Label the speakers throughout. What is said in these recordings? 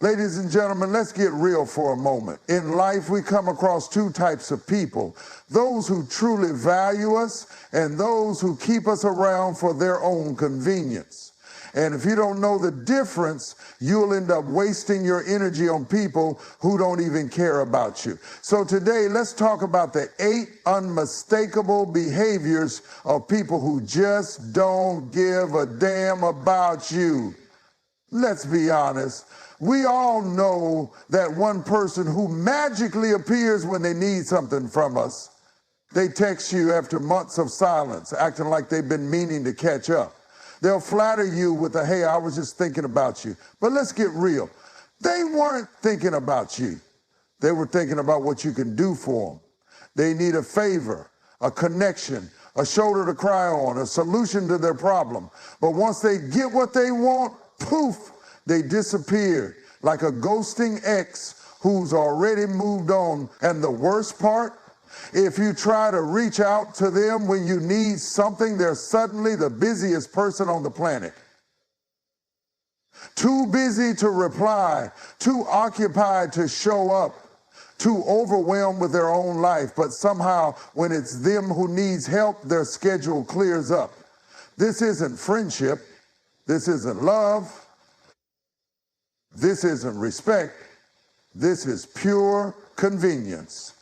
Speaker 1: Ladies and gentlemen, let's get real for a moment. In life, we come across two types of people: those who truly value us and those who keep us around for their own convenience. And if you don't know the difference, you'll end up wasting your energy on people who don't even care about you. So today, let's talk about the 8 unmistakable behaviors of people who just don't give a damn about you. Let's be honest. We all know that one person who magically appears when they need something from us. They text you after months of silence, acting like they've been meaning to catch up. They'll flatter you with a, "Hey, I was just thinking about you." But let's get real. They weren't thinking about you. They were thinking about what you can do for them. They need a favor, a connection, a shoulder to cry on, a solution to their problem. But once they get what they want, poof, they disappeared like a ghosting ex who's already moved on. And the worst part, if you try to reach out to them when you need something, they're suddenly the busiest person on the planet. Too busy to reply, too occupied to show up, too overwhelmed with their own life. But somehow, when it's them who needs help, their schedule clears up. This isn't friendship. This isn't love. This isn't respect. This is pure convenience.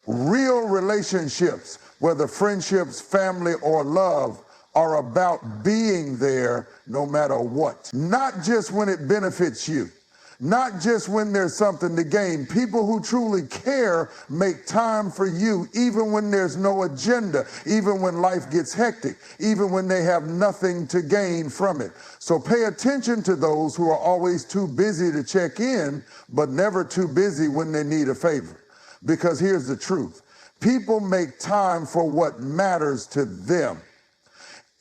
Speaker 1: Real relationships, whether friendships, family, or love, are about being there no matter what. Not just when it benefits you. Not just when there's something to gain. People who truly care make time for you even when there's no agenda, even when life gets hectic, even when they have nothing to gain from it. So pay attention to those who are always too busy to check in, but never too busy when they need a favor. Because here's the truth. People make time for what matters to them.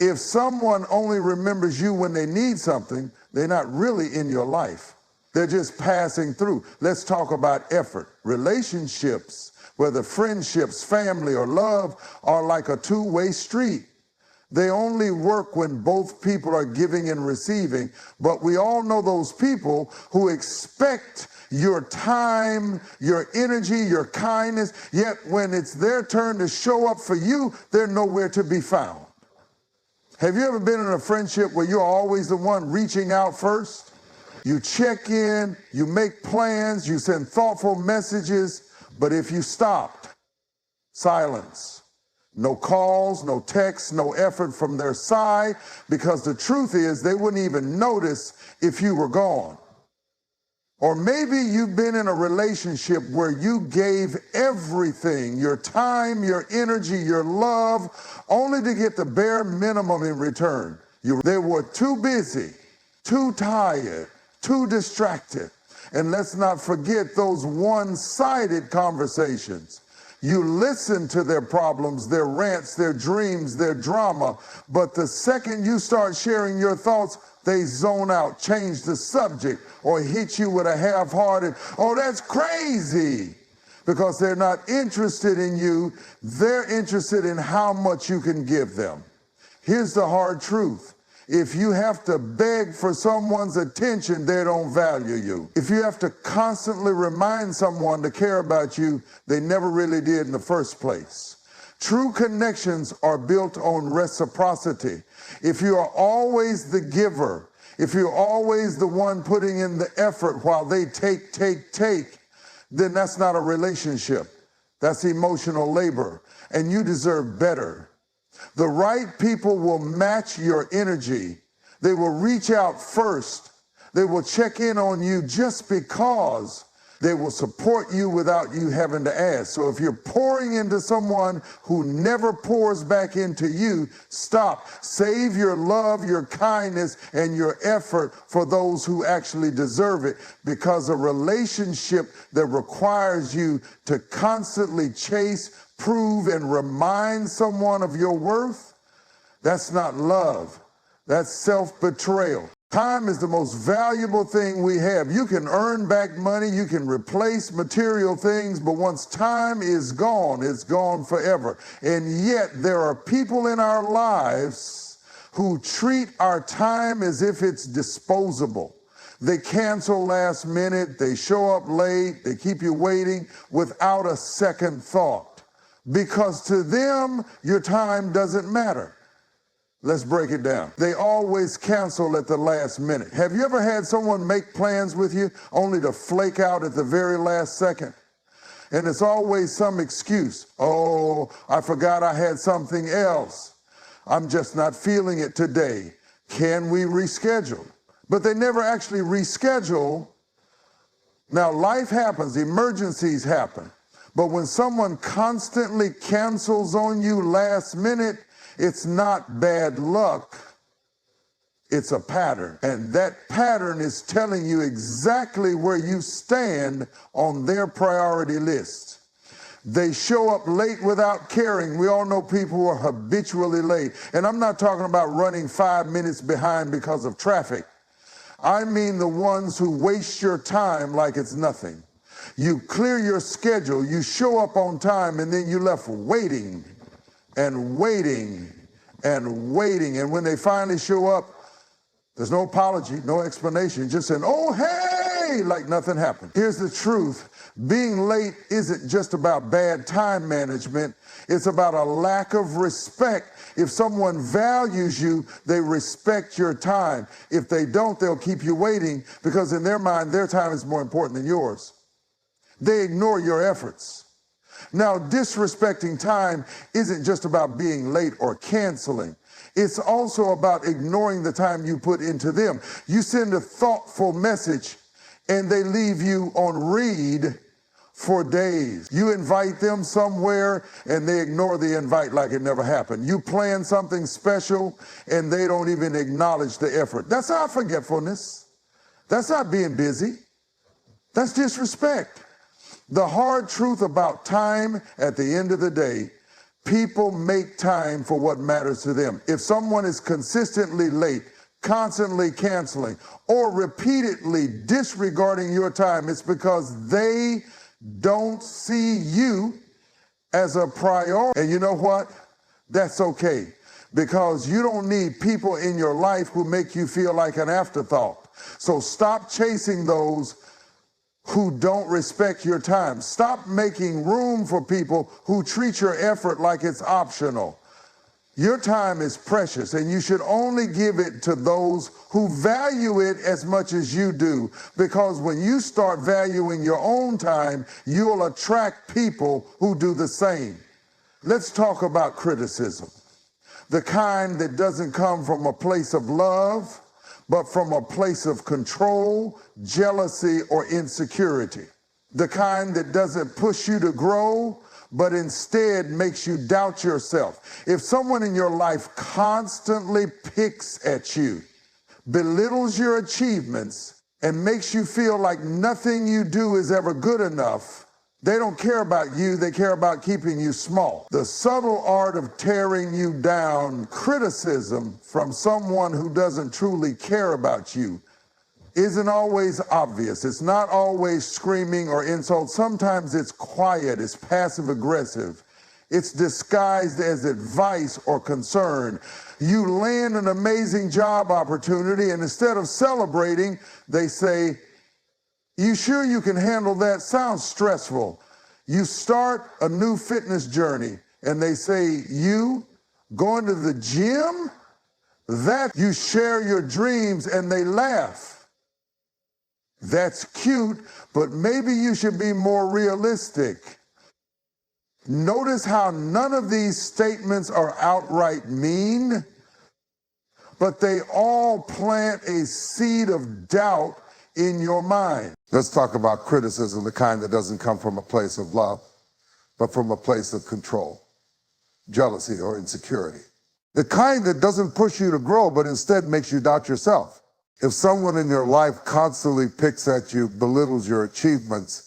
Speaker 1: If someone only remembers you when they need something, they're not really in your life. They're just passing through. Let's talk about effort. Relationships, whether friendships, family, or love, are like a two-way street. They only work when both people are giving and receiving. But we all know those people who expect your time, your energy, your kindness, yet when it's their turn to show up for you, they're nowhere to be found. Have you ever been in a friendship where you're always the one reaching out first? You check in, you make plans, you send thoughtful messages, but if you stopped, silence. No calls, no texts, no effort from their side, because the truth is they wouldn't even notice if you were gone. Or maybe you've been in a relationship where you gave everything, your time, your energy, your love, only to get the bare minimum in return. They were too busy, too tired, too distracted. And let's not forget those one-sided conversations. You listen to their problems, their rants, their dreams, their drama, but the second you start sharing your thoughts, they zone out, change the subject, or hit you with a half-hearted, "Oh, that's crazy," because they're not interested in you. They're interested in how much you can give them. Here's the hard truth. If you have to beg for someone's attention, they don't value you. If you have to constantly remind someone to care about you, they never really did in the first place. True connections are built on reciprocity. If you are always the giver, if you're always the one putting in the effort while they take, then that's not a relationship. That's emotional labor, and you deserve better. The right people will match your energy. They will reach out first. They will check in on you just because. They will support you without you having to ask. So if you're pouring into someone who never pours back into you, stop. Save your love, your kindness, and your effort for those who actually deserve it, because a relationship that requires you to constantly chase, prove, and remind someone of your worth, that's not love. That's self-betrayal. Time is the most valuable thing we have. You can earn back money, you can replace material things, but once time is gone, it's gone forever. And yet there are people in our lives who treat our time as if it's disposable. They cancel last minute, they show up late, they keep you waiting without a second thought. Because to them, your time doesn't matter. Let's break it down. They always cancel at the last minute. Have you ever had someone make plans with you only to flake out at the very last second? And it's always some excuse. Oh, I forgot I had something else. I'm just not feeling it today. Can we reschedule? But they never actually reschedule. Now, life happens, emergencies happen. But when someone constantly cancels on you last minute, it's not bad luck, it's a pattern. And that pattern is telling you exactly where you stand on their priority list. They show up late without caring. We all know people who are habitually late. And I'm not talking about running 5 minutes behind because of traffic. I mean the ones who waste your time like it's nothing. You clear your schedule, you show up on time, and then you're left waiting and waiting and waiting. And when they finally show up, there's no apology, no explanation, just saying, oh, hey, like nothing happened. Here's the truth. Being late isn't just about bad time management. It's about a lack of respect. If someone values you, they respect your time. If they don't, they'll keep you waiting because in their mind, their time is more important than yours. They ignore your efforts. Now, disrespecting time isn't just about being late or canceling. It's also about ignoring the time you put into them. You send a thoughtful message and they leave you on read for days. You invite them somewhere and they ignore the invite like it never happened. You plan something special and they don't even acknowledge the effort. That's not forgetfulness. That's not being busy. That's disrespect. The hard truth about time at the end of the day, people make time for what matters to them. If someone is consistently late, constantly canceling, or repeatedly disregarding your time, it's because they don't see you as a priority. And you know what? That's okay, because you don't need people in your life who make you feel like an afterthought. So stop chasing those who don't respect your time. Stop making room for people who treat your effort like it's optional. Your time is precious, and you should only give it to those who value it as much as you do, because when you start valuing your own time, you'll attract people who do the same. Let's talk about criticism, the kind that doesn't come from a place of love, but from a place of control, jealousy, or insecurity. The kind that doesn't push you to grow, but instead makes you doubt yourself. If someone in your life constantly picks at you, belittles your achievements, and makes you feel like nothing you do is ever good enough, they don't care about you, they care about keeping you small. The subtle art of tearing you down, criticism from someone who doesn't truly care about you, isn't always obvious. It's not always screaming or insult. Sometimes it's quiet, it's passive aggressive. It's disguised as advice or concern. You land an amazing job opportunity, and instead of celebrating, they say, "You sure you can handle that? Sounds stressful." You start a new fitness journey and they say, "You going to the gym?" That you share your dreams and they laugh. That's cute, but maybe you should be more realistic. Notice how none of these statements are outright mean, but they all plant a seed of doubt in your mind. Let's talk about criticism, the kind that doesn't come from a place of love, but from a place of control, jealousy, or insecurity. The kind that doesn't push you to grow, but instead makes you doubt yourself. If someone in your life constantly picks at you, belittles your achievements,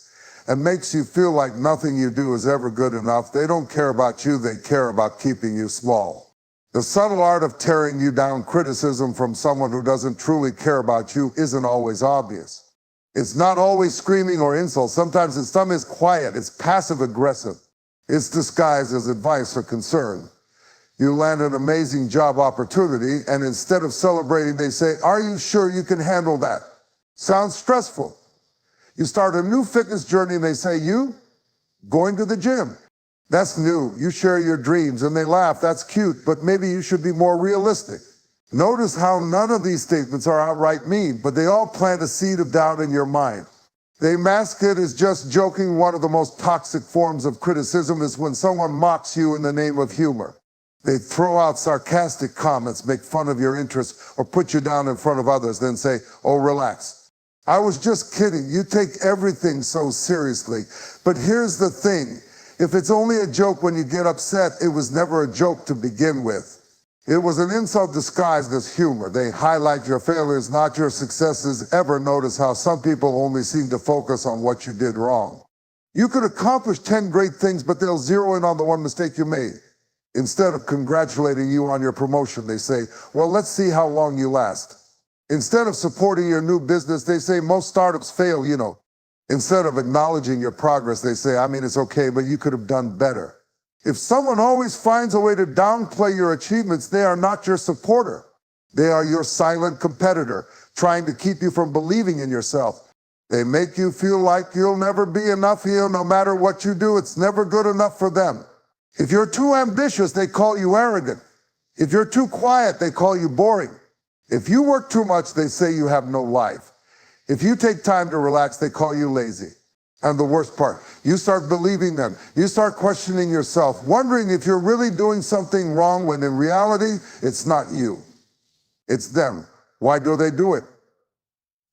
Speaker 1: and makes you feel like nothing you do is ever good enough, they don't care about you, they care about keeping you small. The subtle art of tearing you down, criticism from someone who doesn't truly care about you, isn't always obvious. It's not always screaming or insult. Sometimes it's quiet, it's passive aggressive. It's disguised as advice or concern. You land an amazing job opportunity, and instead of celebrating, they say, "Are you sure you can handle that?" Sounds stressful. You start a new fitness journey and they say, you going to the gym. That's new. You share your dreams and they laugh. That's cute, but maybe you should be more realistic. Notice how none of these statements are outright mean, but they all plant a seed of doubt in your mind. They mask it as just joking. One of the most toxic forms of criticism is when someone mocks you in the name of humor. They throw out sarcastic comments, make fun of your interests, or put you down in front of others, then say, oh, relax. I was just kidding. You take everything so seriously. But here's the thing. If it's only a joke when you get upset, it was never a joke to begin with. It was an insult disguised as humor. They highlight your failures, not your successes. Ever notice how some people only seem to focus on what you did wrong? You could accomplish 10 great things, but they'll zero in on the one mistake you made. Instead of congratulating you on your promotion, they say, well, let's see how long you last. Instead of supporting your new business, they say most startups fail, you know. Instead of acknowledging your progress, they say, I mean, it's okay, but you could have done better. If someone always finds a way to downplay your achievements, they are not your supporter. They are your silent competitor, trying to keep you from believing in yourself. They make you feel like you'll never be enough here. No matter what you do, it's never good enough for them. If you're too ambitious, they call you arrogant. If you're too quiet, they call you boring. If you work too much, they say you have no life. If you take time to relax, they call you lazy. And the worst part, you start believing them. You start questioning yourself, wondering if you're really doing something wrong when in reality, it's not you. It's them. Why do they do it?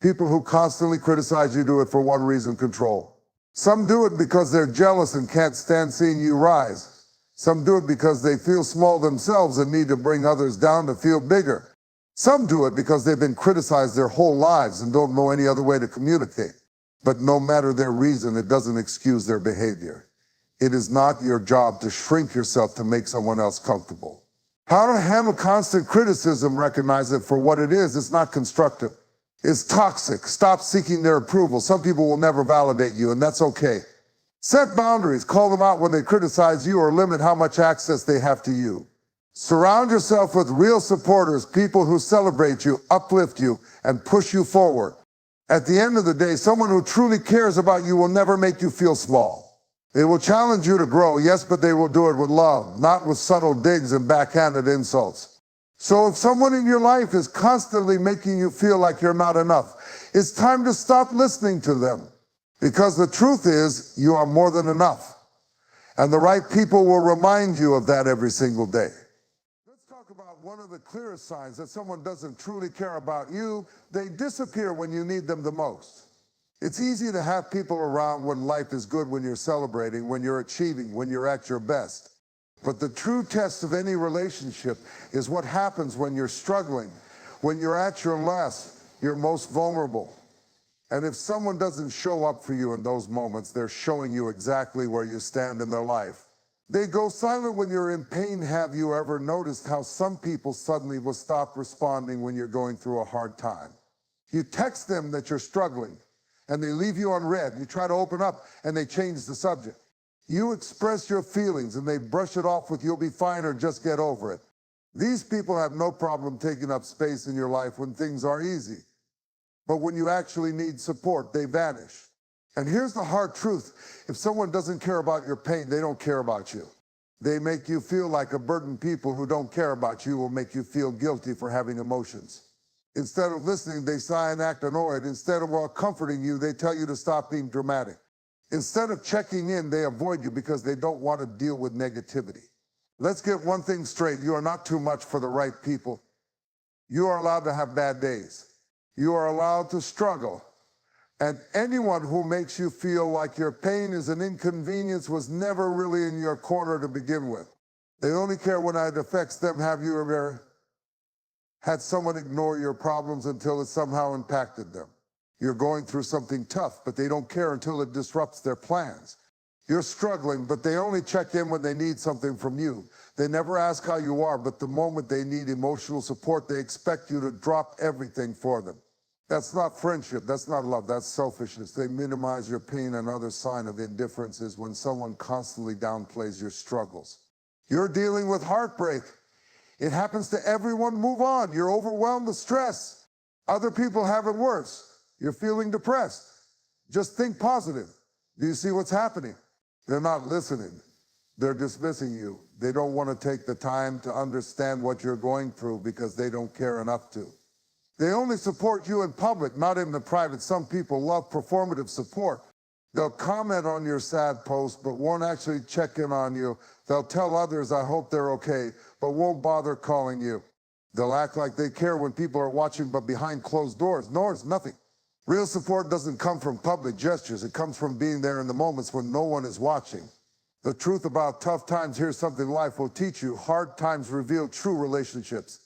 Speaker 1: People who constantly criticize you do it for one reason: control. Some do it because they're jealous and can't stand seeing you rise. Some do it because they feel small themselves and need to bring others down to feel bigger. Some do it because they've been criticized their whole lives and don't know any other way to communicate. But no matter their reason, it doesn't excuse their behavior. It is not your job to shrink yourself to make someone else comfortable. How to handle constant criticism: recognize it for what it is. It's not constructive. It's toxic. Stop seeking their approval. Some people will never validate you, and that's okay. Set boundaries. Call them out when they criticize you or limit how much access they have to you. Surround yourself with real supporters, people who celebrate you, uplift you, and push you forward. At the end of the day, someone who truly cares about you will never make you feel small. They will challenge you to grow, yes, but they will do it with love, not with subtle digs and backhanded insults. So if someone in your life is constantly making you feel like you're not enough, it's time to stop listening to them. Because the truth is, you are more than enough. And the right people will remind you of that every single day. Let's talk about one of the clearest signs that someone doesn't truly care about you. They disappear when you need them the most. It's easy to have people around when life is good, when you're celebrating, when you're achieving, when you're at your best. But the true test of any relationship is what happens when you're struggling, when you're at your last, you're most vulnerable. And if someone doesn't show up for you in those moments, they're showing you exactly where you stand in their life. They go silent when you're in pain. Have you ever noticed how some people suddenly will stop responding when you're going through a hard time? You text them that you're struggling, and they leave you unread. You try to open up, and they change the subject. You express your feelings, and they brush it off with "you'll be fine" or "just get over it." These people have no problem taking up space in your life when things are easy. But when you actually need support, they vanish. And here's the hard truth. If someone doesn't care about your pain, they don't care about you. They make you feel like a burden. People who don't care about you will make you feel guilty for having emotions. Instead of listening, they sigh and act annoyed. Instead of comforting you, they tell you to stop being dramatic. Instead of checking in, they avoid you because they don't want to deal with negativity. Let's get one thing straight. You are not too much for the right people. You are allowed to have bad days. You are allowed to struggle. And anyone who makes you feel like your pain is an inconvenience was never really in your corner to begin with. They only care when it affects them. Have you ever had someone ignore your problems until it somehow impacted them? You're going through something tough, but they don't care until it disrupts their plans. You're struggling, but they only check in when they need something from you. They never ask how you are, but the moment they need emotional support, they expect you to drop everything for them. That's not friendship. That's not love. That's selfishness. They minimize your pain. Another sign of indifference is when someone constantly downplays your struggles. You're dealing with heartbreak. It happens to everyone. Move on. You're overwhelmed with stress. Other people have it worse. You're feeling depressed. Just think positive. Do you see what's happening? They're not listening. They're dismissing you. They don't want to take the time to understand what you're going through because they don't care enough to. They only support you in public, not in the private. Some people love performative support. They'll comment on your sad post, but won't actually check in on you. They'll tell others, I hope they're okay, but won't bother calling you. They'll act like they care when people are watching, but behind closed doors, nothing. Real support doesn't come from public gestures. It comes from being there in the moments when no one is watching. The truth about tough times, here's something life will teach you. Hard times reveal true relationships.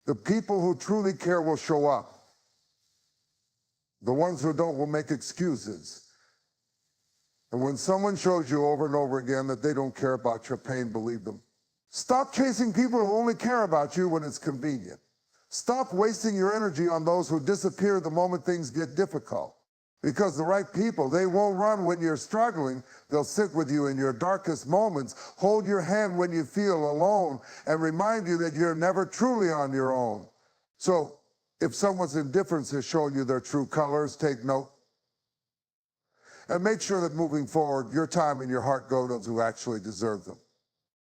Speaker 1: The people who truly care will show up. The ones who don't will make excuses. And when someone shows you over and over again that they don't care about your pain, believe them. Stop chasing people who only care about you when it's convenient. Stop wasting your energy on those who disappear the moment things get difficult. Because the right people, they won't run when you're struggling. They'll sit with you in your darkest moments, hold your hand when you feel alone, and remind you that you're never truly on your own. So if someone's indifference has shown you their true colors, take note. And make sure that moving forward, your time and your heart go to those who actually deserve them.